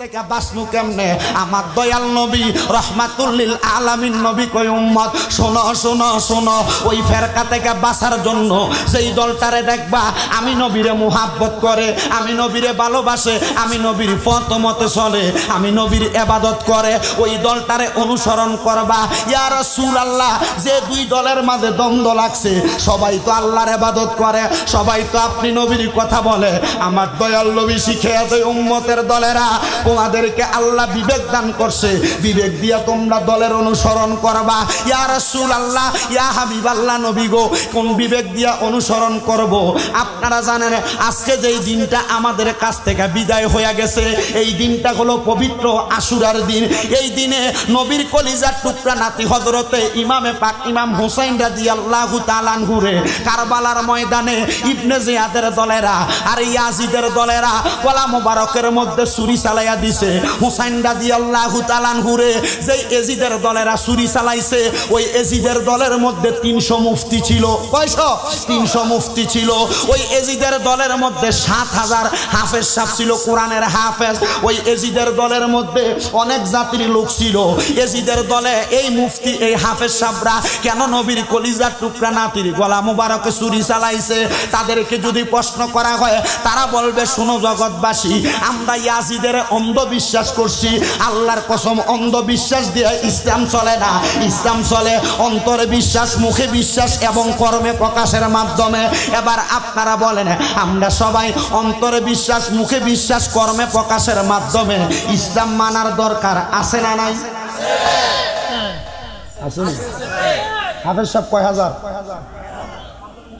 থেকে বাঁচনু কেমনে? আমার দয়াল নবী রহমাতুল লিল আলামিন নবী কই উম্মত শোনো শোনো শোনো, ওই ফেরকা থেকে বাঁচার জন্য সেই দলটারে দেখবা আমি নবীরে মুহাব্বত করে, আমি নবীরে ভালোবাসে, আমি নবীর পথ মতে চলে, আমি নবীর ইবাদত করে, ওই দলটারে অনুসরণ করবা। ইয়া রাসূলুল্লাহ, যে দুই দলের মাঝে দ্বন্দ্ব লাগছে, সবাই তো আল্লাহর ইবাদত করে, সবাই তো আপনি নবীর কথা বলে। আমার দয়াল নবী শিখিয়ে দেয় উম্মতের দলেরা, তোমাদেরকে আল্লাহ বিবেক দান করছে, বিবেক দিয়া তোমরা দলের অনুসরণ করবা। ইয়া রাসূলুল্লাহ, ইয়া হাবিবাল্লাহ নবী গো, কোন বিবেক দিয়া অনুসরণ করব? আপনারা জানেন আজকে যেই দিনটা আমাদের কাছ থেকে বিদায় হয়ে গেছে, এই দিনটা হলো পবিত্র আশুরার দিন। এই দিনে নবীর কলিজার টুকরা নাতি হযরতে ইমামে পাক ইমাম হুসাইন রাদিয়াল্লাহু তাআলা আনহুরে কারবালার ময়দানে ইবনে জিয়াদের দলেরা আর ইয়াজিদের দলেরা গলা মোবারকের মধ্যে ছুরি চালাইয়া দিছে। হুসাইন রাদিয়াল্লাহু তাআলা আনহুরে যেই এজিদের দলেরা ছুরি চালাইছে, ওই এজিদের দলের মধ্যে 300 মুফতি ছিল। কয়শো? 300 মুফতি ছিল। ওই এজিদের দলের মধ্যে 7000 হাফেজ সাহেব ছিল, কোরআনের হাফেজ। ওই এজিদের দলের মধ্যে অনেক জাতির লোক ছিল। এজিদের দলে এই মুফতি এই হাফেজ সাহেবরা কেন নবীর কলিজার টুকরা নাতির গলা মোবারকে ছুরি চালাইছে? তাদেরকে যদি প্রশ্ন করা হয়, তারা বলবে শোনো জগৎবাসী, আমরা ইয়াজিদের অন্ধবিশ্বাস করছি। আল্লাহর কসম, অন্ধবিশ্বাস দিয়ে ইসলাম চলে না। ইসলাম চলে অন্তরে বিশ্বাস, মুখে বিশ্বাস এবং কর্মে প্রকাশের মাধ্যমে। এবার আপনারা বলেন, আমরা সবাই অন্তরে বিশ্বাস, মুখে বিশ্বাস, কর্মে প্রকাশের মাধ্যমে ইসলাম মানার দরকার আছে না নাই? আছে। হাফেজ সাহেব কয় হাজার?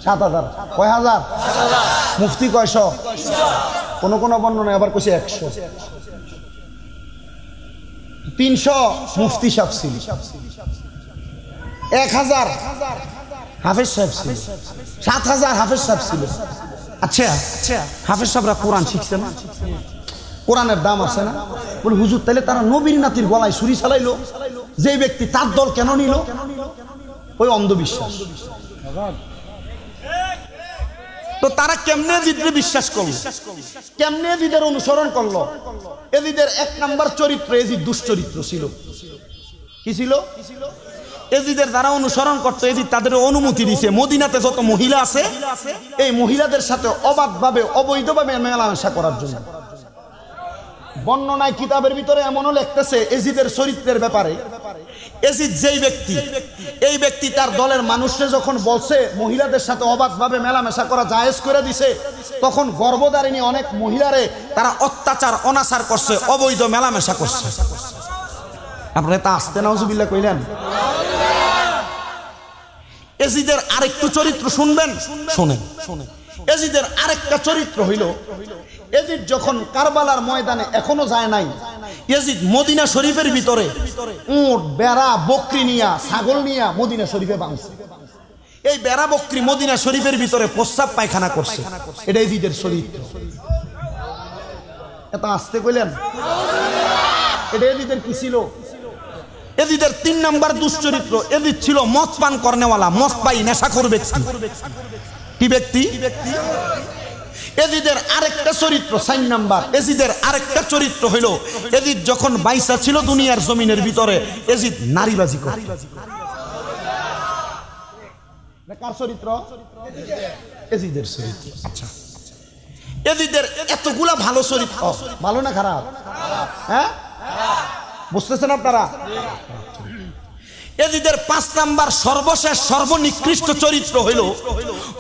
7000। কয় হাজার? মুফতি কয়শো? কোন কোন বর্ণনা আবার কইছে 100। 300 মুফতি সাহেব ছিল, 1000 হাফেজ সাহেব ছিল, 7000 হাফেজ সাহেব ছিল। আচ্ছা, হাফেজ সাহেবরা কোরআন শিখছে না? কোরআনের দাম আছে না? বলে হুজুর, তাহলে তারা নবীর নাতির গলায় ছুরি চালাইলো, যে ব্যক্তি তার দল কেন নিল? ওই অন্ধবিশ্বাস। তো তারা কেমনে এজিদরে বিশ্বাস করলো? কেমনে এজিদের অনুসরণ করলো? এজিদের 1 নাম্বার চরিত্র, এজিদ দুশ্চরিত্র ছিল। কি ছিল? এজিদের যারা অনুসরণ করতো, এজিদ তাদের অনুমতি দিছে মদিনাতে যত মহিলা আছে, এই মহিলাদের সাথে অবাধভাবে অবৈধভাবে মেলামেশা করার জন্য। বর্ণনায় কিতাবের ভিতরে এমনও লিখতেছে এজিদের চরিত্রের ব্যাপারে, এজিদ যেই ব্যক্তি, এই ব্যক্তি তার দলের মানুষরা যখন বলছে মহিলাদের সাথে অবাধভাবে মেলামেশা করা জায়েজ করে দিছে, তখন গর্ভধারিণী অনেক মহিলারে তারা অত্যাচার অনাচার করছে, অবৈধ মেলামেশা করছে। আপনারা তা আসতে নাউজুবিল্লাহ কইলেন। এজিদের আরেকটু চরিত্র শুনবেন, শোনেন। এজিদের আরেকটা চরিত্র হইল, এজিদ যখন কারবালার ময়দানে এখনো যায় নাই, এজিদ মদিনা শরীফের ভিতরে উট, বেড়া, বকরি নিয়া, ছাগল নিয়া মদিনা শরীফে বাঁধছে। এই বেড়া বকরি মদিনা শরীফের ভিতরে প্রস্রাব পায়খানা করছে। এটা এজিদের চরিত্র। এটা আসতে কইলেন। এটা এজিদের কি ছিল? এজিদের 3 নাম্বার দুশ্চরিত্র, এজিদ ছিল মদ পান করনেওয়ালা, মদ পাই নেশাখোর ব্যক্তি। কি ব্যক্তি? এজিদের আরেকটা চরিত্র 4 নাম্বার, এজিদের আরেকটা চরিত্র হইল, এজিদ যখন বাইসা ছিল দুনিয়ার জমিনের ভিতরে, এজিদ নারীবাজি করে। কার চরিত্র? এজিদের চরিত্র। আচ্ছা, এজিদের এতগুলা ভালো চরিত্র, ভালো না খারাপ? হ্যাঁ, বুঝতেছেন আপনারা? এজিদের 5 নাম্বার সর্বশেষ সর্বনিকৃষ্ট চরিত্র হইল,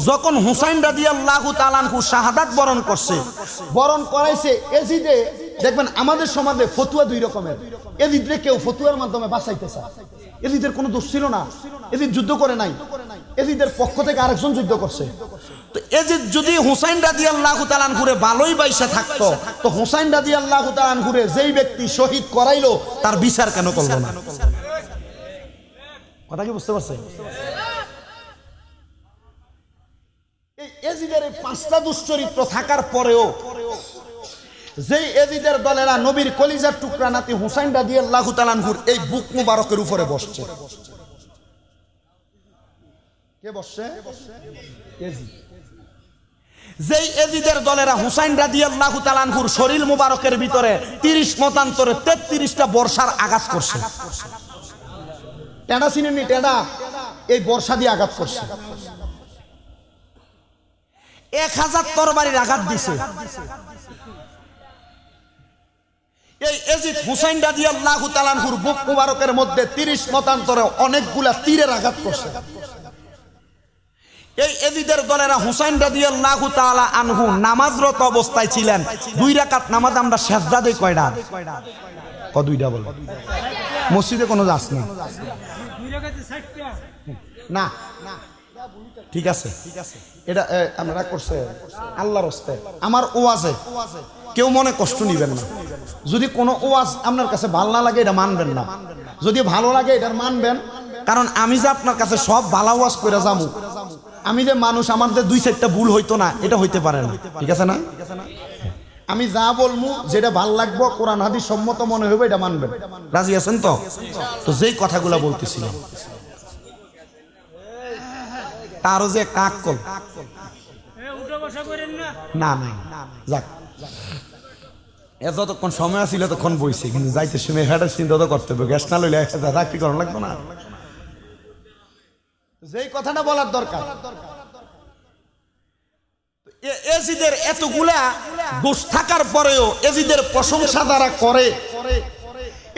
যখন হুসাইন রাদিয়াল্লাহু তাআলা আনহু শাহাদাত বরণ করছে, বরণ করাইছে এজিদে। দেখবেন আমাদের সমাজে ফতুয়া 2 রকমের। এজিদরে কেউ ফতুয়ার মাধ্যমে বাঁচাইতে চায়। এজিদের কোনো দোষ ছিল না, এজিদ যুদ্ধ করে নাই, এজিদের পক্ষ থেকে আরেকজন যুদ্ধ করছে। তো এজিদ যদি হুসাইন রাদিয়াল্লাহু তাআলা আনহুরে ভালোই বাইসা থাকতো, তো হুসাইন রাদিয়াল্লাহু তাআলা আনহুরে যেই ব্যক্তি শহীদ করাইলো, তার বিচার কেন করলো না? কথা কি বুঝতে পারছেন? এই এজিদের 5টা দুশ্চরিত্র থাকার পরেও যেই এজিদের দলেরা নবীর কলিজার টুকরা নাতি হুসাইন রাদিয়াল্লাহু তাআলা আনহুর এই বুক মুবারকের উপরে বসছে। কে বসছে? এজিদ। যেই এজিদের দলেরা হুসাইন রাদিয়াল্লাহু তাআলা আনহুর শরীর মুবারকের ভিতরে 30 মতান্তরে 33টা বর্ষার আঘাত করছে। টেডা চিনেননি? টেডা এই বর্ষা দিয়ে আঘাত করছে। 1000 তরবারির আঘাত দিছে। এই এজিদ হুসাইন রাদিয়াল্লাহু তাআলা আনহুর বুক মুবারকের মধ্যে 30 মতান্তরে অনেকগুলা তীরের আঘাত করছে। এই এজিদের দলেরা হুসাইন রাদিয়াল্লাহু তাআলা আনহু নামাজরত অবস্থায় ছিলেন। 2 রাকাত নামাজ আমরা সিজদা দেই কয়টা? দুইটা বল। মসজিদে কোনো যাস না? 2 রাকাতে 60টা না। ঠিক আছে, এটা আমরা করছে আল্লাহর রাস্তায়। আমার ওয়াজে কেউ মনে কষ্ট নিবেন না। যদি কোনো ওয়াজ আপনার কাছে ভালো না লাগে এটা মানবেন না, যদি ভালো লাগে এটা মানবেন। কারণ আমি যে আপনার কাছে সব ভালো ওয়াজ করে যাবো, আমি যে মানুষ, আমার যে 2-4টা ভুল হইতো না, এটা হইতে পারে না। ঠিক আছে না? আমি যা বলবো যেটা ভাল লাগবো, কোরআন হাদিস সম্মত মনে হবে, এটা মানবেন। রাজি আছেন তো? তো যেই কথাগুলো বলতেছিলাম, তারও যে কাক কল না না যাক, যতক্ষণ সময় ছিল তখন বইছে, কিন্তু যাইতে সময় হেঁটে চিন্তা তো করতে হবে। গ্যাস না লইলে চাকরি করানো লাগবে না। যেই কথাটা বলার দরকার, এজিদের এতগুলা দোষ থাকার পরেও এজিদের প্রশংসা যারা করে,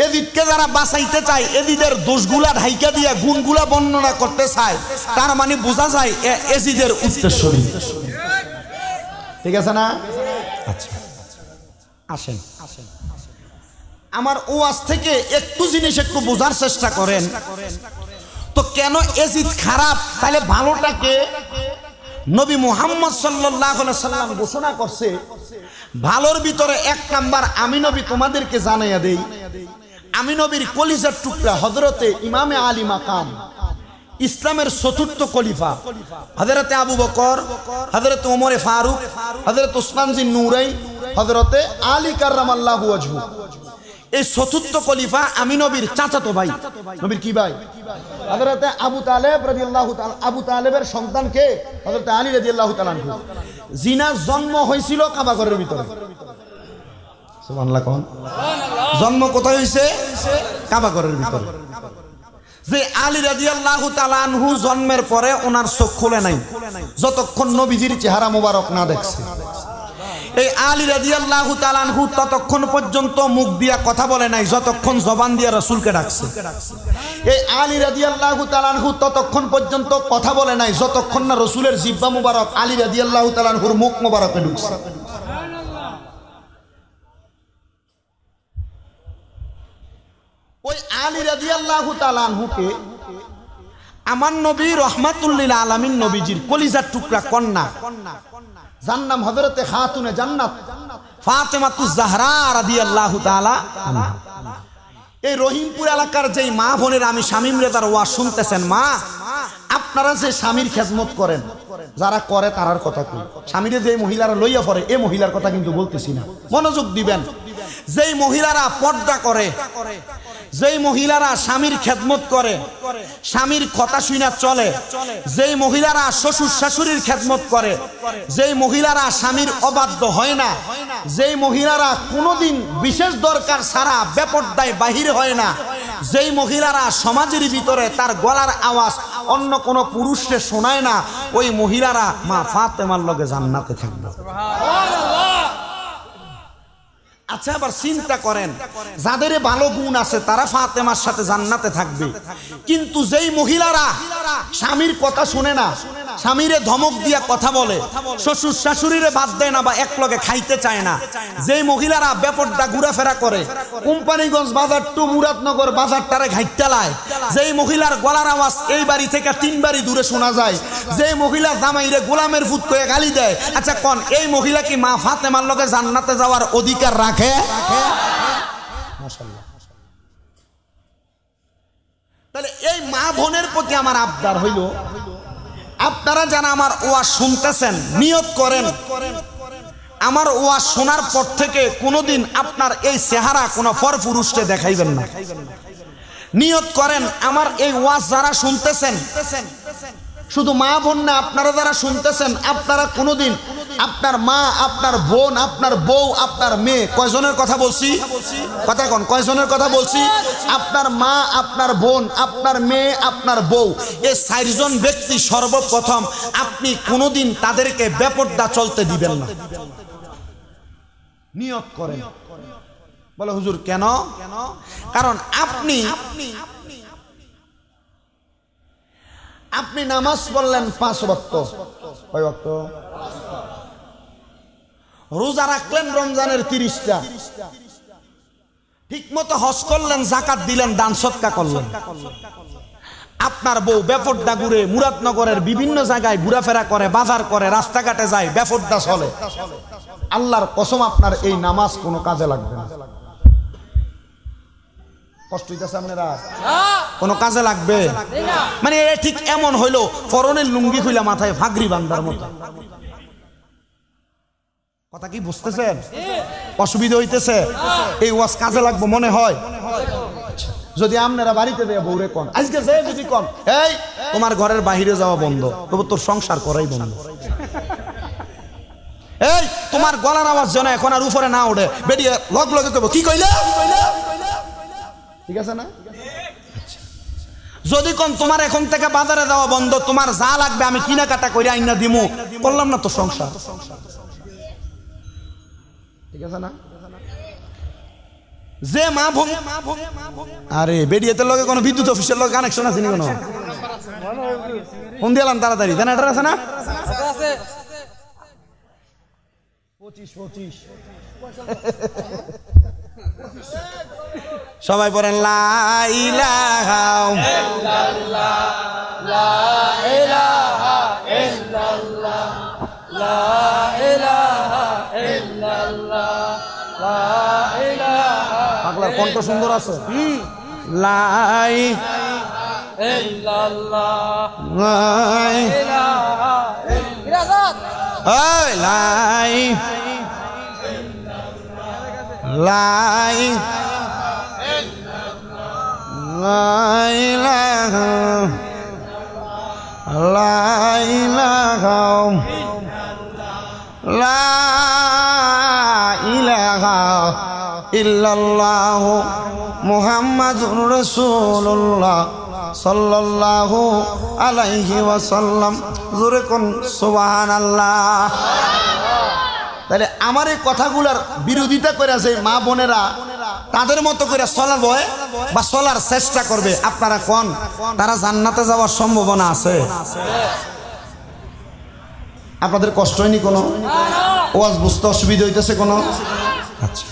এজিদকে যারা বাঁচাইতে চায়, এজিদের দোষগুলা ঢাইকা দিয়া গুণগুলা বর্ণনা করতে চায়, তার মানে বোঝা যায় এজিদের উদ্দেশ্যই। ঠিক আছে না? আচ্ছা আসেন, আমার ওয়াজ থেকে একটু জিনিস একটু বোঝার চেষ্টা করেন। তো কেন এজিদ খারাপ? তাহলে ভালোটাকে নবী মুহাম্মদ সাল্লাল্লাহু আলাইহি সাল্লাম ঘোষণা করছে। ভালোর ভিতরে 1 নাম্বার আমি নবী তোমাদেরকে জানাইয়া দেই, আমি নবীর কলিজার টুকরা হযরতে ইমামে আলী মাকাম, ইসলামের চতুর্থ খলিফা হযরতে আবু বকর, হযরতে ওমর ফারুক, হযরতে উসমান জিন নূরাইন, হযরতে আলী কাররামাল্লাহু ওয়াজহু, এই চতুর্থ খলিফা আমি নবীর চাচাতো ভাই। নবীর কি ভাই? হযরতে আবু তালেব রাদিয়াল্লাহু তাআলা। আবু তালেবের সন্তান কে? হযরতে আলী রাদিয়াল্লাহু তাআলা। জিনার জন্ম হয়েছিল কাবা ঘরের ভিতরে। সুবহানাল্লাহ কোন? জন্ম কোথায় হয়েছে? কাবা ঘরের ভিতরে। যে আলী রাদিয়াল্লাহু তাআলা আনহু জন্মের পরে ওনার চোখ খুলে নাই যতক্ষণ নবীজির চেহারা মোবারক না দেখছে। এই আলী রাদিয়াল্লাহু তাআলা আনহু ততক্ষণ পর্যন্ত মুখ দিয়া কথা বলে নাই যতক্ষণ জবান দিয়া রাসূলকে ডাকছে। এই আলী রাদিয়াল্লাহু তাআলা আনহু ততক্ষণ পর্যন্ত কথা বলে নাই যতক্ষণ না রাসূলের জিহ্বা মুবারক আলী রাদিয়াল্লাহু তাআলা আনহুর মুখ মুবারকে ঢুকছে। ওই আলী রাদিয়াল্লাহু তাআলা আনহুকে আমার নবী রাহমাতুল লিল আলামিন নবীজির কলিজার টুকরা কন্যা, যার নাম হযরতে খাতুনে জান্নাত ফাতেমাতুজ জাহরা রাদিয়াল্লাহু তাআলা আনহা। এই রহিমপুর এলাকার যেই মা বোনের আমি শামীম রেজার ওয়াজ শুনতেছেন, মা আপনারা যে স্বামীর খেদমত করেন, যারা করে তারার কথা কই, স্বামীরে যে মহিলারা লইয়া পড়ে এই মহিলার কথা কিন্তু বলতেছি না, মনোযোগ দিবেন। যেই মহিলারা পর্দা করে, যেই মহিলারা স্বামীর খেদমত করে, স্বামীর কথা শুনা চলে, যেই মহিলারা শ্বশুর শাশুড়ির খেদমত করে, যেই মহিলারা স্বামীর অবাধ্য হয় না, যেই মহিলারা কোনোদিন বিশেষ দরকার ছাড়া বেপর্দায় বাহির হয় না, যেই মহিলারা সমাজের ভিতরে তার গলার আওয়াজ অন্য কোনো পুরুষকে শোনায় না, ওই মহিলারা মা ফাতেমার লগে জান্নাতে থাকবে। আচ্ছা, আবার চিন্তা করেন, যাদের ভালো গুণ আছে তারা ফাতেমার সাথে জান্নাতে থাকবে, কিন্তু যেই মহিলারা স্বামীর কথা শুনে না, স্বামীরে ধমক দিয়া কথা বলে, শ্বশুর শাশুড়িরে বাদ দেয় না বা একলগে খাইতে চায় না, যেই মহিলারা বেপরদা ঘোরাফেরা করে, কোম্পানিগঞ্জ বাজার টু মুরাদনগর বাজারটারে ঘাইটালায়, যেই মহিলার গলার আওয়াজ এই বাড়ি থেকে 3 বাড়ি দূরে শোনা যায়, যেই মহিলা জামাইরে গোলামের ফুট করে গালি দেয়, আচ্ছা কোন এই মহিলা কি মা ফাতেমার লগে জান্নাতে যাওয়ার অধিকার রাখে? তাহলে এই মা বোনের প্রতি আমার আবদার হইল, আপনারা যারা আমার ওয়াজ শুনতেছেন নিয়ত করেন, আমার ওয়াজ শোনার পর থেকে কোনোদিন আপনার এই চেহারা কোনো পরপুরুষকে দেখাইবেন না। নিয়ত করেন, আমার এই ওয়াজ যারা শুনতেছেন, শুধু মা বোন না, আপনারা যারা শুনতেছেন, আপনারা কোনোদিন আপনার মা, আপনার বোন, আপনার বউ, আপনার মেয়ে, কয়জনের কথা বলছি? কথা কোন কয়জনের কথা বলছি? আপনার মা, আপনার বোন, আপনার মেয়ে, আপনার বউ, এই 4 জন ব্যক্তি সর্বপ্রথম আপনি কোনোদিন তাদেরকে বেপরদা চলতে দিবেন না। নিয়ত করেন। বলে হুজুর কেন? কারণ আপনি নামাজ পড়লেন 5 ওয়াক্ত, কয় ওয়াক্ত? রোজা রাখলেন রমজানের 30টা, ঠিক মতো হজ করলেন, যাকাত দিলেন, দান সদকা করলেন। আপনার বউ বেপরদা ঘুরে, মুরাদনগরের বিভিন্ন জায়গায় ঘোরাফেরা করে, বাজার করে, রাস্তাঘাটে যায়, বেপরদা চলে। আল্লাহর কসম আপনার এই নামাজ কোনো কাজে লাগবে না। কষ্ট হইতেছে আপনারা? কোনো কাজে লাগবে মানে এটা ঠিক এমন হইলো পরনের লুঙ্গি খুইলা মাথায় ফাগরি বান্ধার মতো। কথা কি বুঝতেছেন? অসুবিধা হইতেছে? এই ওয়াজ কাজে লাগবে মনে হয়? যদি আপনারা বাড়িতে দেয় বউরে কোন আজকে যে যদি কোন এই তোমার ঘরের বাহিরে যাওয়া বন্ধ, তবে তোর সংসার করাই বন্ধ। এই তোমার গলার আওয়াজ যেন এখন আর উপরে না ওঠে, বেরিয়ে লগ লগে কইব কি কইলে, ঠিক আছে না? যদি কোন তোমার এখন থেকে বাজারে যাওয়া বন্ধ, তোমার যা লাগবে আমি কিনাকাটা করে আইনা দিমু, বললাম না তো সংসার, ঠিক আছে না? যে মা বোন, আরে বেরিয়েতে লগে কোনো বিদ্যুৎ অফিসের লগে কানেকশন আছে নি? কোনো ফোন দিলাম তাড়াতাড়ি, জেনারেটর আছে না? আছে 25 সবাই পড়েন লা ইলাহা ইল্লাল্লাহ, লা ইলাহা ইল্লাল্লাহ, লা ইলাহা ইল্লাল্লাহ, লা ইলাহা। পাগলার কণ্ঠ সুন্দর আছে। লা ইলাহা ইল্লাল্লাহ, লা ইলাহা ইল্লাল্লাহ, লা ইলাহা ইল্লাল্লাহ মুহাম্মাদুর রাসূলুল্লাহ সাল্লাল্লাহু আলাইহি ওয়াসাল্লাম। জোরে কোন সুবহানাল্লাহ। তাহলে আমার এই কথাগুলোর বিরোধিতা করে যে মা বোনেরা তাদের মতো করে চলাবে বা চলার চেষ্টা করবে, আপনারা কোন তারা জান্নাতে যাওয়ার সম্ভাবনা আছে? আপনাদের কষ্ট হয়নি কোনো? ওয়াজ বুঝতে অসুবিধা হইতেছে কোনো? আচ্ছা,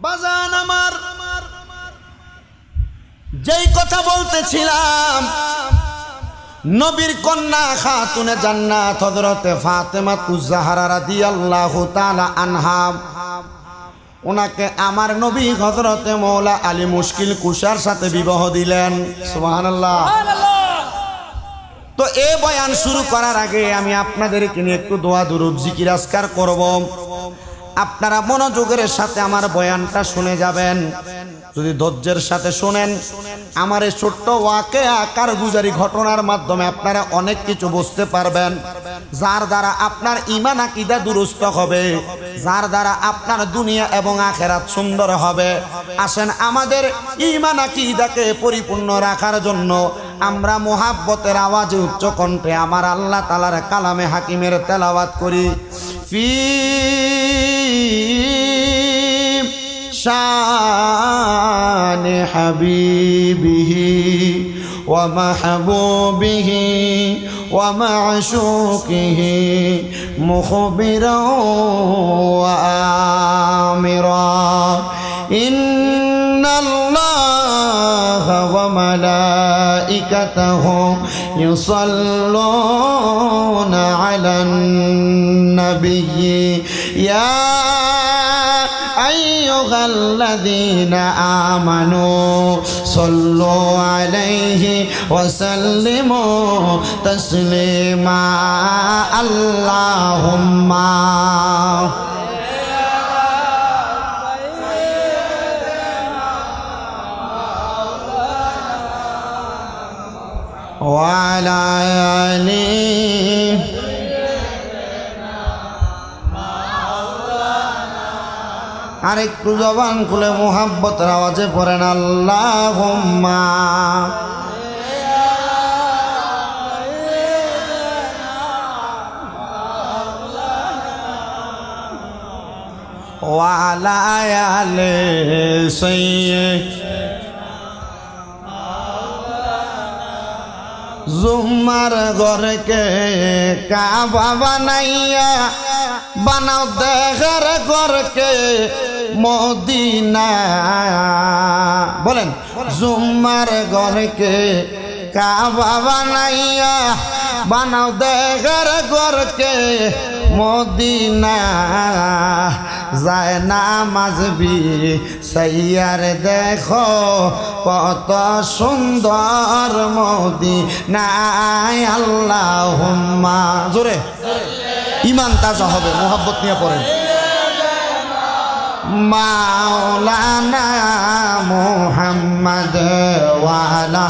বাজান আমার যেই কথা বলতেছিলাম, নবীর কন্যা খাতুনে জান্নাত হযরতে ফাতেমাতুজ জাহরা রাদিয়াল্লাহু তাআলা আনহা, ওনাকে আমার নবী হযরতে মওলা আলী মুশকিল কুশার সাথে বিবাহ দিলেন। সুবহানাল্লাহ। তো এই বয়ান শুরু করার আগে আমি আপনাদেরকে নিয়ে একটু দোয়া দুরূদ জিকির আজকার করব। আপনারা মনোযোগের সাথে আমার বয়ানটা শুনে যাবেন। যদি ধৈর্যের সাথে শুনেন, আমার এই ছোট্ট ওয়াকিয়া কারগুজারি ঘটনার মাধ্যমে আপনারা অনেক কিছু বুঝতে পারবেন, যার দ্বারা আপনার ঈমান আকীদা দুরুস্ত হবে, যার দ্বারা আপনার দুনিয়া এবং আখিরাত সুন্দর হবে। আসেন আমাদের ঈমান আকীদাকে পরিপূর্ণ রাখার জন্য আমরা মুহাব্বতের আওয়াজে উচ্চ কণ্ঠে আমার আল্লাহ তাআলার কালামে হাকিমের তেলাওয়াত করি। ফি শান হাবিবিহি ওয়া মাহবুবিহি ওয়া মা'শুকিহি মুখবিরা ওয়া আমিরা। ইন্নাল্লাহা ওয়া মালাইকাতাহু ইউসাল্লুনা আলান নাবিয়্যি ইয়া আইয়ুহাল্লাযীনা আমানু সাল্লু আলাইহি ওয়া সাল্লিমু তাসলিমা। আল্লাহুম্মা وعلى آله আর একটু জবান খুলে মুহাব্বতের আওয়াজে পড়েন আল্লাহুম্মা وعلى آل سيدنا जुम्मार घर के काबा बनाइया बनाओ देहर घर के मदीना बोलें जुम्मार घर के काबा बनाइया बनाओ देहर घर के मदीना যায় নামাজ সাইয়ার দেখো কত সুন্দর মদিনায় আল্লাহুম্মা জোরে ঈমান তাজা হবে মোহাব্বত নিয়ে পড়েন মাওলানা মুহাম্মদ ওয়া আলা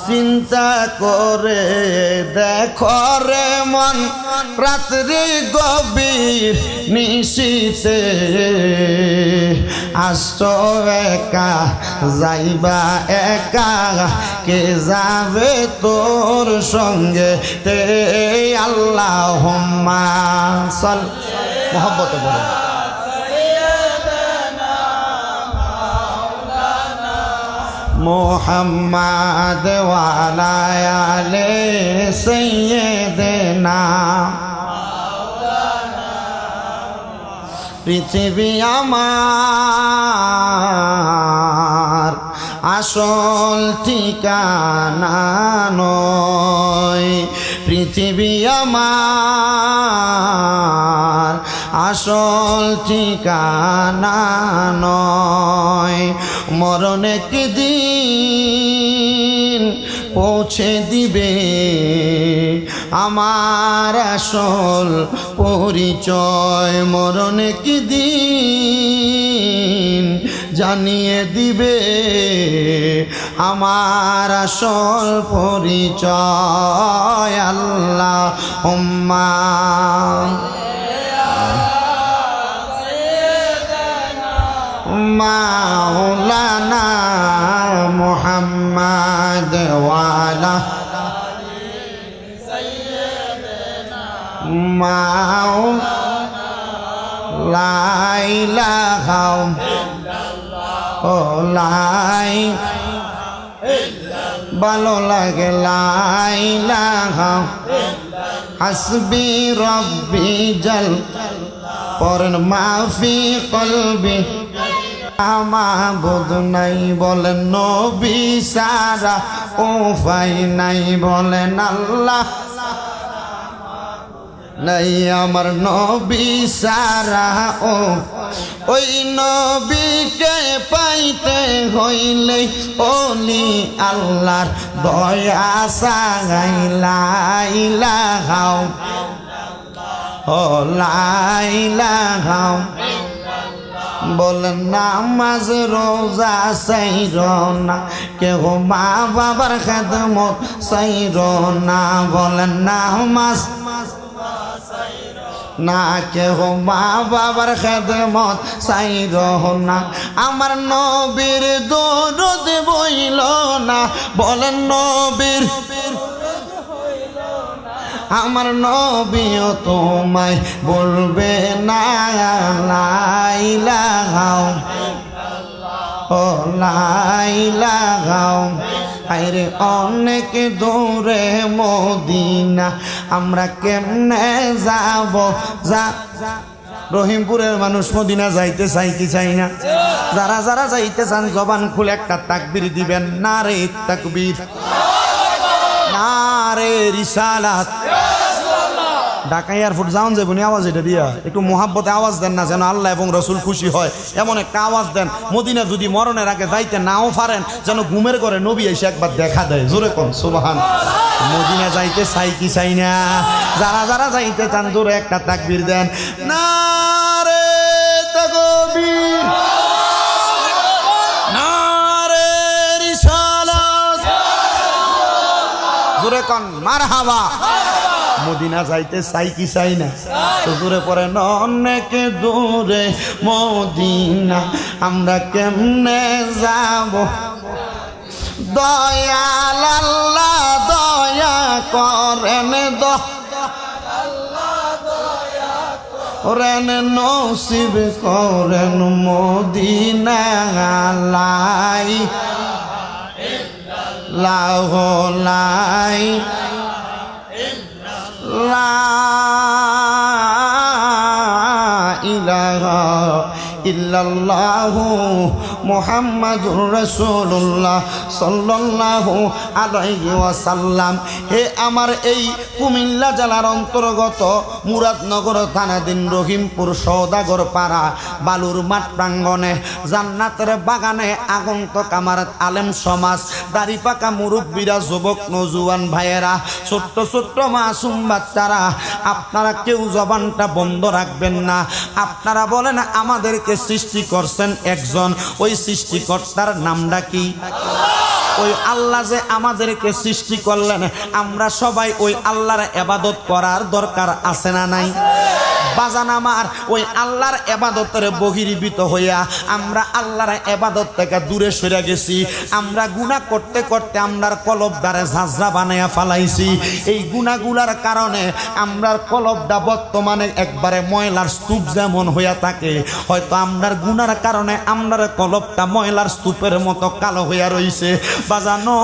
চিন্তা করে দেখো রে মন রাত্রি গভীর নিশীতে আসছো একা যাইবা একা কে যাবে তোর সঙ্গে তে আল্লাহুম্মা সাল মোহাব্বতে বলেন मोहम्मद वाला आले सैयदना पृथ्वी आमार আসল ঠিকানা নয় পৃথিবী আমার আসল ঠিকানা নয় মরণ একদিন পৌঁছে দিবে আমার আসল পরিচয় মরণ একদিন জানিয়ে দিবে আমার আসল পরিচয় আল্লাহুম্মা মাওলানা মুহাম্মদ ওয়া আলা লা ইলাহা ও লাই ভালো লাগে লা ইলাহা হাসবি রব্বি জাল পরন মাফি কলবি মাবুদ নাই বলেন নবী সারা উপায় নাই বলেন আল্লাহ নাই আমার নবী সারা ওই নবীকে পাইতে হইলে ওলি আল্লাহর দয়া চাই লা ইলাহা ও লা ইলাহা বলেন নামাজ রোজা সাইর না কেহ মা বাবার খেদমত সাইর না বলেন নামাজ না কেহ মা বাবার খেদমত সাইর না আমার নবীর দরুদ বইল না বলেন নবীর আমার নবীও তোমায় বলবে না লা ইলাহা ও লা ইলাহা আরে অনেক দূরে মদিনা আমরা কেমনে যাব যা রহিমপুরের মানুষ মদিনা যাইতে চাই কি চাই না যারা যারা যাইতে চান জবান খুলে একটা তাকবীর দিবেন নারে তাকবীর নারে রিসালাত ঢাকা এয়ারপোর্ট যাওন যাবনি আওয়াজ এটা দিয়া একটু মোহাব্বতে আওয়াজ দেন না যেন আল্লাহ এবং রসুল খুশি হয় এমন একটা আওয়াজ দেন মদিনা যদি মরণের আগে যাইতে নাও পারেন যেন ঘুমের ঘরে নবী এসে একবার দেখা দেয় জোরে কোন সুবহান মদিনা যাইতে চাই কি চাই না যারা যারা যাইতে চান জোরে একটা তাকবীর দেন নারে তাকবীর জোরে কোন মারহাবা। মদিনা যাইতে চাই কি চাই না? তো জোরে পড়ে অনেক দূরে মদিনা আমরা কেমনে যাব, দয়াল আল্লাহ দয়া করেন রেন নসিব করেন মদিনা লাই লাই লা ইলাহা ইল্লাল্লাহু মুহাম্মাদুর রাসূলুল্লাহ সাল্লাল্লাহু আলাইহি ওয়াসাল্লাম। হে আমার এই কুমিল্লা জেলার অন্তর্গত মুরাদনগর থানাধীন রহিমপুর সওদাগর পাড়া বালুর মাঠ প্রাঙ্গণে জান্নাতের বাগানে আগন্তুক আমার আলেম সমাজ, দাড়ি পাকা মুরব্বীরা, যুবক নওজোয়ান ভাইয়েরা, ছোট্ট ছোট্ট মাসুম বাচ্চারা, আপনারা কেউ জবানটা বন্ধ রাখবেন না। আপনারা বলেন আমাদেরকে সৃষ্টি করছেন একজন, ওই সৃষ্টিকর্তার নামটা কি? ওই আল্লাহ যে আমাদেরকে সৃষ্টি করলেন, আমরা সবাই ওই আল্লাহর ইবাদত করার দরকার আছে না নাই? বাজান আমার, ওই আল্লাহর ইবাদতের বহির্ভূত হইয়া আমরা আল্লাহর ইবাদত থেকে দূরে সরে গেছি। আমরা গুনাহ করতে করতে আমরার কলবদারে ঝাঁঝরা বানাইয়া ফালাইছি। এই গুনাহগুলার কারণে আমরার কলবটা বর্তমানে একবারে ময়লার স্তূপ যেমন হইয়া থাকে, হয়তো আমরার গুনার কারণে আমরার কলবটা ময়লার স্তূপের মতো কালো হইয়া রইছে। বাজানো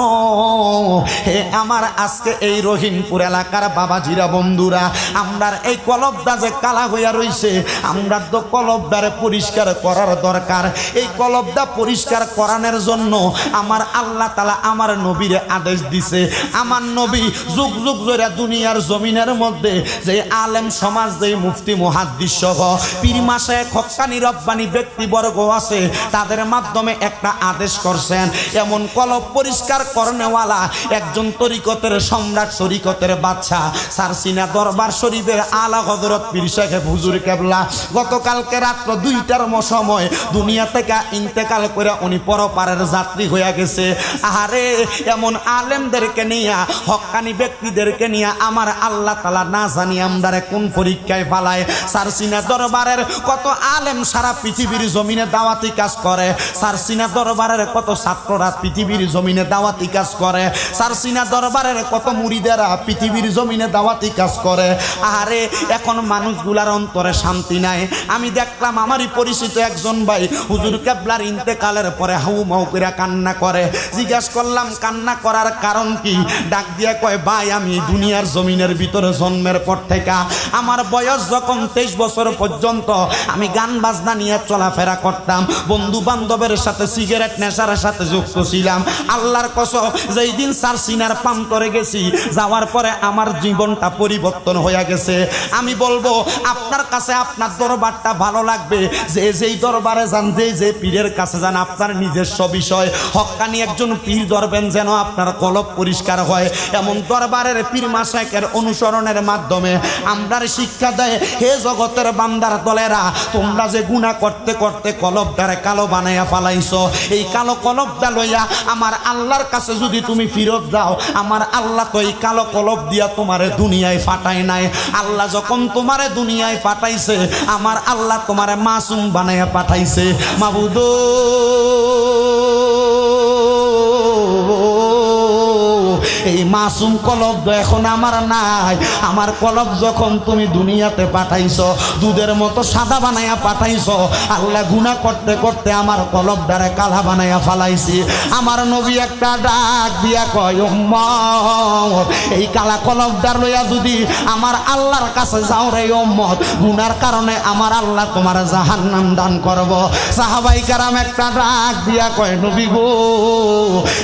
হে আমার, আজকে এই রহিমপুর এলাকার বাবাজিরা বন্ধুরা, আমরার এই কলবটা যে কালা হইয়া রইছে, আমরা তো কলবদারে পরিষ্কার করার দরকার। এই কলবদা পরিষ্কার করানোর জন্য আমার আল্লাহ তাআলা আমার নবীর আদেশ দিছে। আমার নবী যুগ যুগ ধরে দুনিয়ার জমিনের মধ্যে যে আলেম সমাজ, যে মুফতি মুহাদ্দিস সহ পীর মাশায়েখ হক্কানি রব্বানি ব্যক্তিবর্গ আছে, তাদের মাধ্যমে একটা আদেশ করছেন। এমন কলব পরিষ্কার করনেওয়ালা একজন তরিকতের সম্রাট, তরিকতের বাদশা সারসিনা দরবার শরীফের আলা হযরত পীর সাহেব হুজুর কেবলা গতকালকে রাত্র 2টার সময় দুনিয়া থেকে ইন্তেকাল করে উনি পরপারের যাত্রী হয়ে গেছে। আরে এমন আলেমদেরকে নিয়ে, হক্কানি ব্যক্তিদেরকে নিয়ে আমার আল্লাহ তাআলা না জানি আমদারে কোন পরীক্ষায় ফালায়। সারসিনা দরবারের কত আলেম সারা পৃথিবীর জমিনে দাওয়াতি কাজ করে, সারসিনা দরবারের কত ছাত্ররা পৃথিবীর জমিনে দাওয়াতি কাজ করে, সারসিনা দরবারের কত মুরিদেরা পৃথিবীর জমিনে দাওয়াতি কাজ করে। আরে এখন মানুষগুলার অন্তরে শান্তি নাই। আমি দেখলাম আমারই পরিচিত একজন ভাই হুজুর কেবলার ইন্তেকালের পরে হাউ মাউ করে কান্না করে। জিজ্ঞেস করলাম কান্না করার কারণ কি? ডাক দিয়া কয়, ভাই আমি দুনিয়ার জমিনের ভিতরে জন্মের পর থেকে আমার বয়স যখন 23 বছর পর্যন্ত আমি গান বাজনা নিয়ে চলাফেরা করতাম, বন্ধু বান্ধবের সাথে সিগারেট নেশার সাথে যুক্ত ছিলাম। আল্লাহর কসম, যেই দিন সারসিনার প্রান্তরে গেছি, যাওয়ার পরে আমার জীবনটা পরিবর্তন হয়ে গেছে। আমি বলবো আপনার কাছে আপনার দরবারটা ভালো লাগবে, যে যেই দরবারে যান, যে পীরের কাছে যান, আপনার নিজস্ব বিষয়। হক্কানি একজন পীর ধরবেন যেন আপনার কলব পরিষ্কার হয়, এমন দরবারের পীর মাশায়েখের অনুসরণের মাধ্যমে আমরার শিক্ষা দেয়। হে জগতের বান্দার দলেরা, তোমরা যে গুনাহ করতে করতে কলবটারে কালো বানাইয়া ফালাইছো, এই কালো কলবটা লইয়া আমার আল্লাহর কাছে যদি তুমি ফিরত যাও, আমার আল্লাহ তো এই কালো কলব দিয়া তোমারে দুনিয়ায় ফাটায় নাই। আল্লাহ যখন তোমারে দুনিয়ায় পাঠাইছে, আমার আল্লাহ তোমারে মাসুম বানাইয়া পাঠাইছে। মাবুদ এই মাসুম কলব এখন আমার নাই। আমার কলব যখন তুমি দুনিয়াতে পাঠাইছো, দুধের মতো সাদা বানাইয়া পাঠাইছো, আল্লাহ গুনাহ করতে করতে আমার কলব দ্বারা কালা বানাইয়া ফালাইছি। আমার নবী একটা ডাক দিয়া কয়, উম্মত এই কালা কলবদার লইয়া যদি আমার আল্লাহর কাছে যাও রে উম্মত, গুনার কারণে আমার আল্লাহ তোমার জাহান্নাম দান করব। সাহাবাই কেরাম একটা ডাক দিয়া কয়, নবী গো,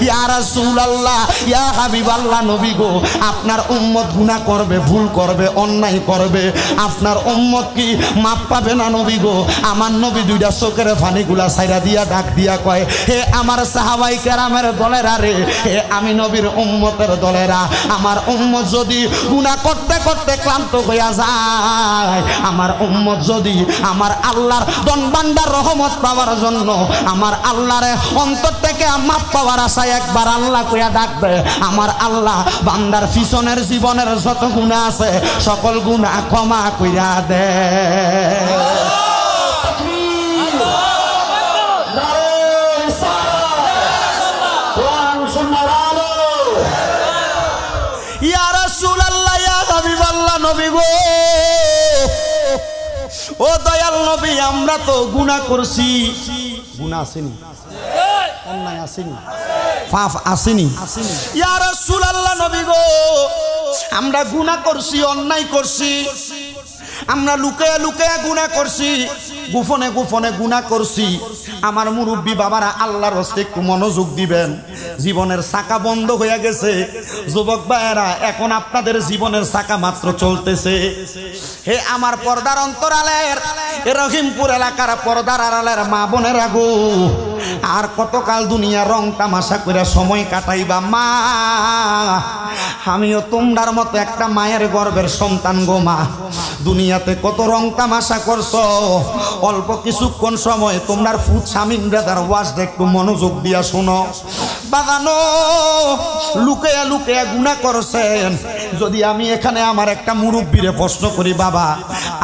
ইয়া রাসূলুল্লাহ, ইয়া হাবিবাল্লাহ, নবী গো, আপনার উম্মত গুনাহ করবে, ভুল করবে, অন্যায় করবে, আপনার উম্মত কি মাপ পাবে না নবী গো? আমার নবী দুইটা চোখের পানিগুলা ছাইরা দিয়া ডাক দিয়া কয়, হে আমার সাহাবাই কেরামের দলেরা রে, হে আমি নবীর উম্মতের দলেরা, আমার উম্মত যদি গুনাহ করতে করতে ক্লান্ত হইয়া যায়, আমার উম্মত যদি আমার আল্লাহর দন বান্দার রহমত পাওয়ার জন্য আমার আল্লাহরে অন্তর থেকে মাপ পাওয়ার আশায় একবার আল্লাহ কইয়া ডাকবে, আমার আল্লাহ বান্দার পিছনের জীবনের যত গুনাহ আছে সকল গুনাহ ক্ষমা কইরা দেয়। ইয়া রাসূলুল্লাহ, ইয়া হাবিবাল্লাহ, নবী গো, ও দয়াল নবী, আমরা তো গুনাহ করছি। গুনাহ আসেনি? অন্যায় আসেনি? পাপ আসেনি? ইয়া রাসূলুল্লাহ, নবী গো, আমরা গুনাহ করছি, অন্যায় করছি। আমরা লুকায়া লুকায়া গুনাহ করছি, গোপনে গোপনে গুনাহ করছি। আমার মুরব্বী বাবারা, আল্লাহর হস্তে একটু মনোযোগ দিবেন। জীবনের চাকা বন্ধ হয়ে গেছে। যুবক ভাইয়েরা, এখন আপনাদের জীবনের চাকা মাত্র চলতেছে। হে আমার পর্দার অন্তরালের রহিমপুর এলাকার পর্দার আড়ালের মা বোনেরা গো, আর কতকাল দুনিয়া রং তামাশা করে সময় কাটাইবা? মা, আমিও তোমরার মতো একটা মায়ের গর্ভের সন্তান গো মা। দুনিয়াতে কত রং তামাশা করছো, অল্প কিছুক্ষণ সময় তোমরার ফুট স্বামী ব্রাদার ওয়াজটা একটু মনোযোগ দিয়া শোনো। বাগানো লুকায়া লুকায়া গুনাহ করছেন। যদি আমি এখানে আমার একটা মুরব্বীরে প্রশ্ন করি, বাবা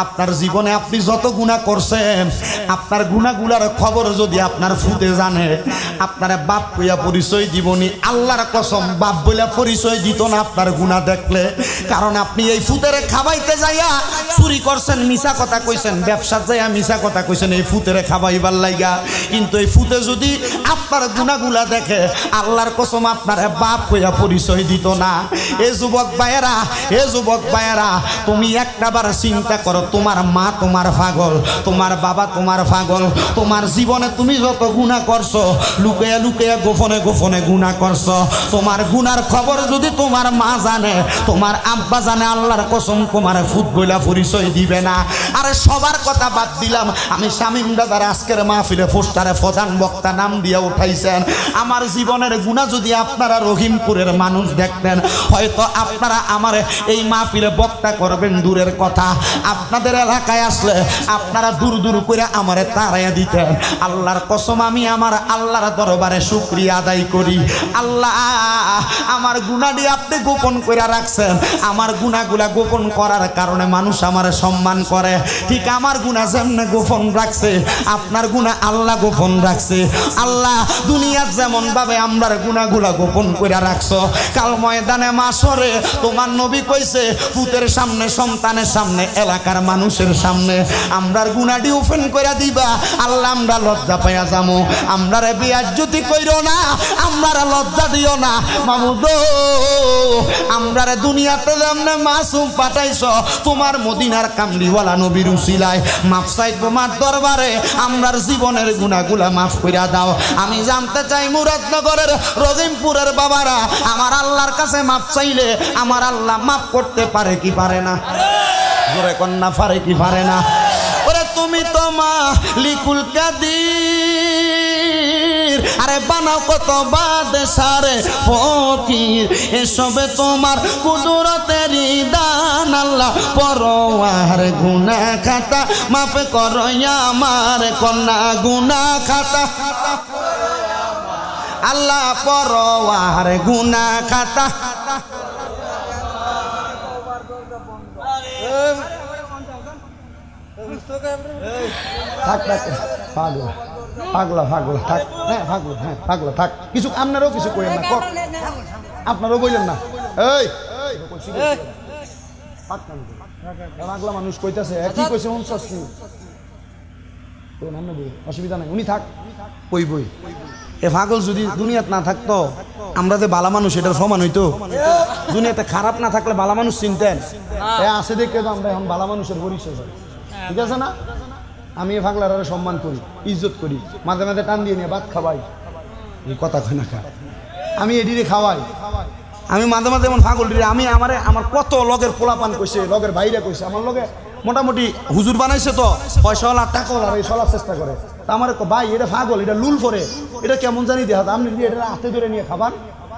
আপনার জীবনে আপনি যত গুনাহ করছেন, আপনার গুনাহগুলার খবর যদি আপনার ফুটে জানে, আপনার বাপ কইয়া পরিচয় দিবনি? আল্লাহর কসম, বাপ বইলা পরিচয় দিত না আপনার গুনাহ দেখলে। কারণ আপনি এই ফুতেরে খাবাইতে যাইয়া চুরি করছেন, মিছা কথা কইছেন, ব্যবসার যাইয়া মিছা কথা কইছেন এই ফুতেরে খাবাইবার লাইগা। কিন্তু এই ফুতে যদি আপনার গুনাহগুলা দেখে, আল্লাহর কসম আপনার বাপ কইয়া পরিচয় দিত না। এ যুবক ভাইয়েরা, এ যুবক ভাইয়েরা, তুমি একটাবার চিন্তা করো, তোমার মা তোমার পাগল, তোমার বাবা তোমার পাগল। তোমার জীবনে তুমি যত গুনাহ করছো, লুকায়া লুকায়া গোপনে গোপনে গুনাহ করছো, তোমার গুনার খবর যদি তোমার মা জানে, তোমার আব্বা জানে, আল্লাহর কসম তোমার ফুট বইলা পরিচয় দিবে না। আরে সবার কথা বাদ দিলাম, আমি শামীম দাদার আজকের মাহফিলে পোস্টারে প্রধান বক্তা নাম দিয়া উঠাইছেন। আমার জীবনের গুনাহ যদি আপনারা রহিমপুরের মানুষ দেখতেন, হয়তো আপনারা আমার এই মাহফিলে বক্তা করবেন দূরের কথা, আপনাদের এলাকায় আসলে আপনারা দূর দূর করে আমারে তাড়াইয়া দিতেন। আল্লাহর কসম, আমি আমার আল্লাহর দরবারে শুকরিয়া আদায় করি। আল্লাহ, আমার গুনাহটি আপনি গোপন করে রাখছেন। আমার গুনাহগুলা গোপন করার কারণে মানুষ আমার সম্মান করে। ঠিক আমার গুনাহ যেমনে গোপন রাখছে, আপনার গুনাহ আল্লাহ গোপন রাখছে। আল্লাহ দুনিয়ার যেমন ভাবে আমরার গুনাহগুলা গোপন করে রাখছো, কাল ময়দানে মাশরে তোমার নবী কইছে, পুতের সামনে, সন্তানের সামনে, এলাকার মানুষের সামনে আমরার গুনাহটি ওপেন করে দিবা। আল্লাহ, আমরা লজ্জা পাইয়া যামু। আমরারে বেইজ্জতি কইরো না, আমরারে লজ্জা দিও না মামুদ। আমরারে দুনিয়াতে যেমনে মাসুম পাঠাইছো, তোমার মদিনার কামলিওয়ালা নবীর উসিলায় মাফ চাই তোমার দরবারে। আমরার জীবনের গুনাহগুলা মাফ কইরা দাও। আমি জানতে চাই, মুরাদনগরের রহিমপুরের বাবারা, আমার আল্লাহর কাছে মাফ চাইলে আমার আল্লাহ মাফ করতে পারে কি পারে না? জোরে কন্যা, পারে কি পারে না? ওরে তুমি তো মালিকুল কাদির, আরে বানাও কত বাদশারে ফকির, এসবে তোমার কুদরতেরই দান। আল্লাহ পরোয়ার গুনাহ খাতা মাফ করো আমার কন্যা, গুনাহ খাতা আল্লাহ পরোয়ার গুনাহ খাতা। কিছু আপনারও কিছু করেন না, আপনারও বললেন না। এই পাগলা মানুষ কইতাছে, কি কইছে অসুবিধা নাই, উনি থাক কই বই। এ পাগল যদি দুনিয়াতে না থাকতো, আমরা যে বালা মানুষ এটার সমান হইতো। দুনিয়াতে খারাপ না থাকলে বালা মানুষ চিনতেন। আছে দেখে তো আমরা এখন বালা মানুষের পরিচয়, ঠিক আছে না? আমি এ পাগলার সম্মান করি, ইজ্জত করি, মাঝে মাঝে টান দিয়ে নিয়ে ভাত খাওয়াই, এই কথা কয় না খা, আমি এডিরে খাওয়াই। আমি মাঝে মাঝে এমন পাগল দিলে আমি আমার কত লগের পোলাপান কইছে, লগের বাইরে কইছে, আমার লগে মোটামুটি হুজুর বানাইছে তো, পয়সাওয়ালা টাকাওয়ালা এই চলার চেষ্টা করে। তা আমার ভাই এটা পাগল, এটা লুল করে, এটা কেমন জানি দেখা, আপনি যদি এটা হাতে ধরে নিয়ে খাবার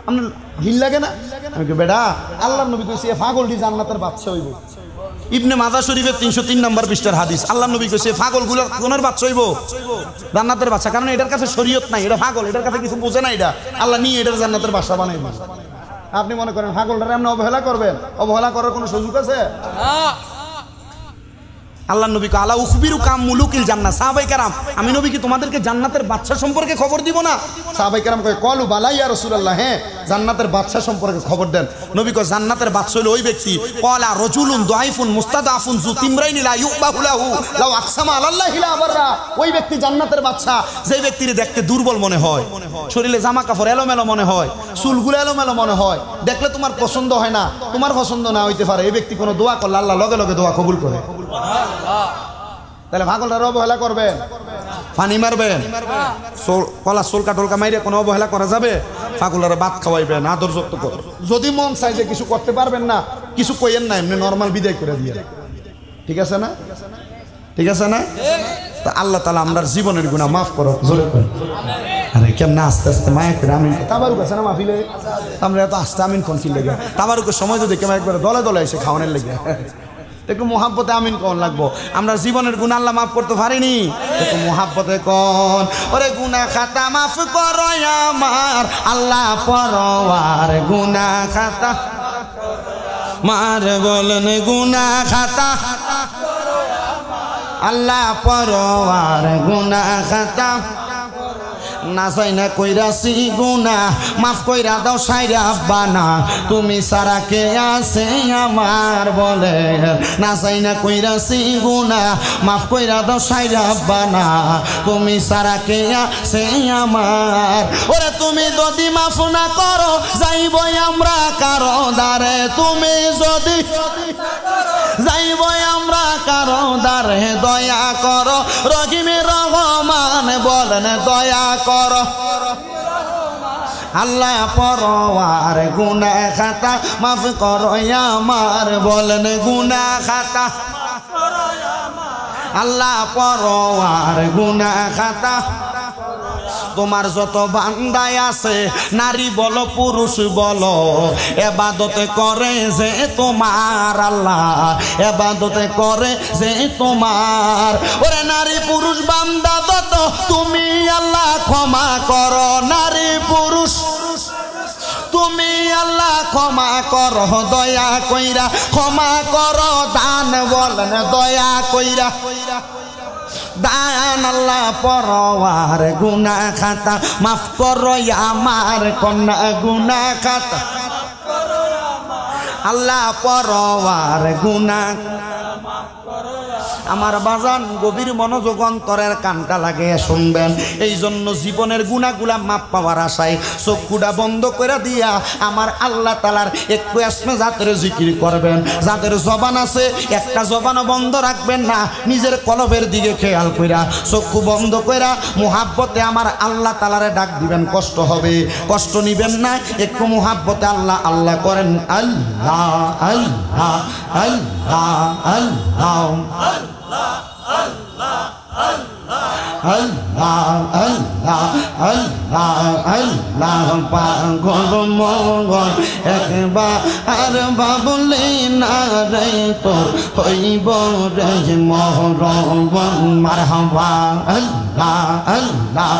আপনার হিল লাগে না? আমি বেটা, আল্লাহর নবী কইছে এ পাগলটি জান্নাতের বাদশা হইব। ইবনে মাজাহ শরীফের 303 নম্বর পৃষ্ঠার হাদিস। আল্লাহর নবী কইছে পাগলগুলোর কোনের বাদশা হইব? জান্নাতের বাদশা। কারণ এটার কাছে শরীয়ত নাই, এটা পাগল, এটার কাছে কিছু বোঝে না, এটা আল্লাহ নিয়ে এটার জান্নাতের বাদশা বানাইব। আপনি মনে করেন পাগলটারে আপনি অবহেলা করবেন? অবহেলা করার কোনো সুযোগ আছে? আল্লাহ নবী কয় আলা উখবিরু কাম মুলুকিল জান্নাত। সাহাবায়ে কেরাম, আমি নবী কি তোমাদেরকে জান্নাতের বাদশা সম্পর্কে খবর দিব না? সাহাবায়ে কেরাম কয় কলু বালা ইয়া রাসূলুল্লাহ, হ্যাঁ জান্নাতের বাদশা সম্পর্কে খবর দেন। নবী কয় জান্নাতের বাদশা হলো ওই ব্যক্তি ক্বালা রাজুলুন দাইফুন মুস্তাদাফুন যু তিমরাইনি লা ইউবাহু লাহু লাউ আকসামা আলাল্লাহি লা বাররা। ওই ব্যক্তি জান্নাতের বাদশা যে ব্যক্তির দেখতে দুর্বল মনে হয়, শরীরে জামা কাপড় এলোমেলো মনে হয়, চুলগুলো এলোমেলো মনে হয়, দেখলে তোমার পছন্দ হয় না, তোমার পছন্দ না হইতে পারে, এই ব্যক্তি কোনো দোয়া করলে আল্লাহ লগে লগে দোয়া কবুল করে। তাহলে পাগলটার অবহেলা করবেন? পানি মারবেন? কলা চুলকা টলকা মাইরে কোনো অবহেলা করা যাবে? পাগলটারে ভাত খাওয়াইবেন, আদর যত্ন করে। যদি মন চাই যে কিছু করতে পারবেন না, কিছু কইেন না, এমনি নর্মাল বিদায় করে দিয়ে, ঠিক আছে না? ঠিক আছে না? তা আল্লাহ তাআলা আমরার জীবনের গুনাহ মাফ করো। জোরে করেন আরে কেমন আস্তে আস্তে মায়া করে আমিন। তাবারুক আছে না মাহফিলে? আমরা এত আস্তে আমিন কোন ফিল লেগে? তাবারুকের সময় যদি কেমন একবার দলে দলে এসে খাওয়ানোর লেগে একটু মোহাব্বতে আমিন কোন লাগবো। আমরা জীবনের গুনাহ আল্লাহ মাফ করতে পারিনি, একটু মোহাব্বতে কোন ওরে গুনাহ খাতা মাফ করো আমার আল্লাহ পরওয়ার। গুনাহ খাতা মার বলেন গুনাহ খাতা আল্লাহ পরওয়ার। গুনাহ খাতা না চাই না কইরাছি গুনাহ মাফ কইরা দাও সাইরা বানা, তুমি সারা কে আছে আমার বলে। না চাই না কইরাছি গুনাহ মাফ কইরা দাও সাইরা বানা, তুমি সারা কে আছে আমার। ওরে তুমি যদি মাফ না করো যাইব আমরা কারো দ্বারে, তুমি যদি যাইব আমরা কারো দ্বারে। দয়া করো রহিমে রহমান বলেন দয়া করো আল্লাহ পরওয়ার। গুনাহ খাতা মাফ করো আমার বলেন গুনাহ খাতা আল্লাহ পরওয়ার। গুনাহ খাতা তোমার যত বান্দায় আছে নারী বলো পুরুষ বলো, ইবাদতে করে যে তোমার আল্লাহ, ইবাদতে করে যে তোমার। ওরে নারী পুরুষ বান্দা যত তুমি আল্লাহ ক্ষমা করো, নারী পুরুষ তুমি আল্লাহ ক্ষমা করো দয়া কইরা, ক্ষমা করো দান বলেন দয়া কইরা দান আল্লাহ পরওয়ার। গুনাহ খাতা মাফ করো আমার কন্যা, গুনাহ খাতা আল্লাহ পরওয়ার। গুনাহ আমার বাজান গভীর মনোযোগ অন্তরের কানটা লাগিয়ে শুনবেন। এই জন্য জীবনের গুনাহগুলা মাপ পাওয়ার আশায় চক্ষুটা বন্ধ করে দিয়া আমার আল্লাহ তাআলার একটু আসমে জাতের জিকির করবেন। যাদের জবান আছে একটা জবানও বন্ধ রাখবেন না, নিজের কলবের দিকে খেয়াল কইরা চক্ষু বন্ধ কইরা মুহাব্বতে আমার আল্লাহ তাআলারে ডাক দিবেন। কষ্ট হবে, কষ্ট নিবেন না, একটু মুহাব্বতে আল্লাহ আল্লাহ করেন। আল্লাহ আল্লাহ আল্লাহ আল্লাহ আল্লাহ আল্লাহ আল্লাহ আল্লাহ আল্লাহ পাগল মগল একবার বাবুলি না রে তো হইব রে মহরম মারহাবা। আল্লাহ আল্লাহ